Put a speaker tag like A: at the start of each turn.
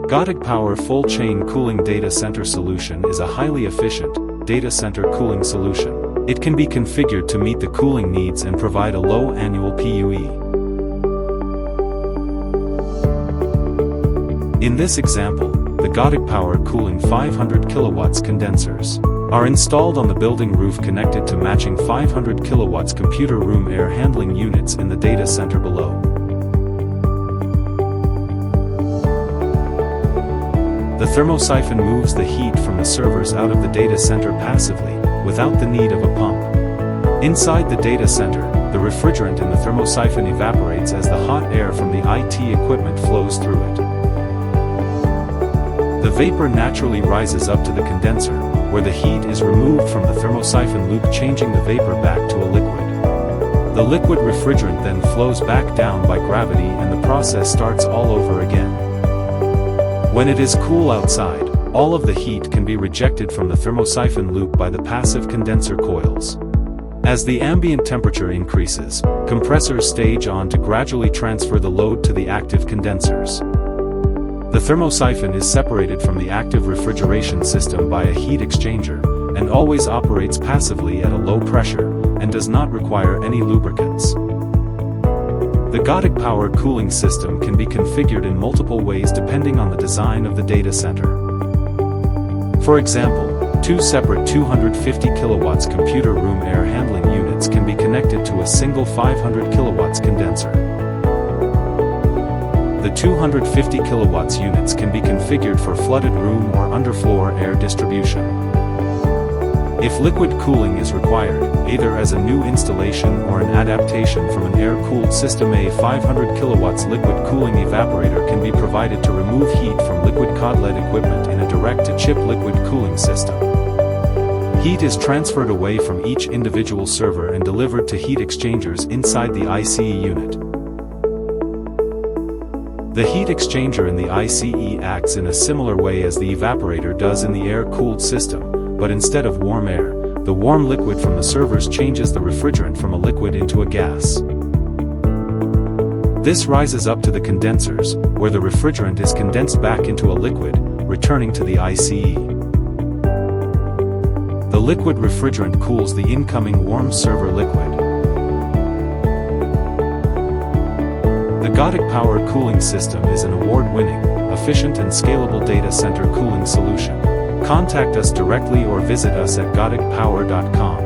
A: Gottogpower full-chain cooling data center solution is a highly efficient data center cooling solution. It can be configured to meet the cooling needs and provide a low annual PUE. In this example, the Gottogpower Cooling 500 kilowatts condensers are installed on the building roof connected to matching 500 kilowatts computer room air handling units in the data center below. The thermosyphon moves the heat from the servers out of the data center passively, without the need of a pump. Inside the data center, the refrigerant in the thermosyphon evaporates as the hot air from the IT equipment flows through it. The vapor naturally rises up to the condenser, where the heat is removed from the thermosyphon loop, changing the vapor back to a liquid. The liquid refrigerant then flows back down by gravity and the process starts all over again. When it is cool outside, all of the heat can be rejected from the thermosyphon loop by the passive condenser coils. As the ambient temperature increases, compressors stage on to gradually transfer the load to the active condensers. The thermosyphon is separated from the active refrigeration system by a heat exchanger, and always operates passively at a low pressure, and does not require any lubricants. The Gottogpower cooling system can be configured in multiple ways depending on the design of the data center. For example, two separate 250 kilowatts computer room air handling units can be connected to a single 500 kilowatts condenser. The 250 kilowatts units can be configured for flooded room or underfloor air distribution. If liquid cooling is required, either as a new installation or an adaptation from an air-cooled system, a 500 kilowatts liquid cooling evaporator can be provided to remove heat from liquid cod-led equipment in a direct-to-chip liquid cooling system. Heat is transferred away from each individual server and delivered to heat exchangers inside the ICE unit. The heat exchanger in the ICE acts in a similar way as the evaporator does in the air-cooled system, but instead of warm air, the warm liquid from the servers changes the refrigerant from a liquid into a gas. This rises up to the condensers, where the refrigerant is condensed back into a liquid, returning to the ICE. The liquid refrigerant cools the incoming warm server liquid. The Gottogpower cooling system is an award-winning, efficient and scalable data center cooling solution. Contact us directly or visit us at Gottogpower.com.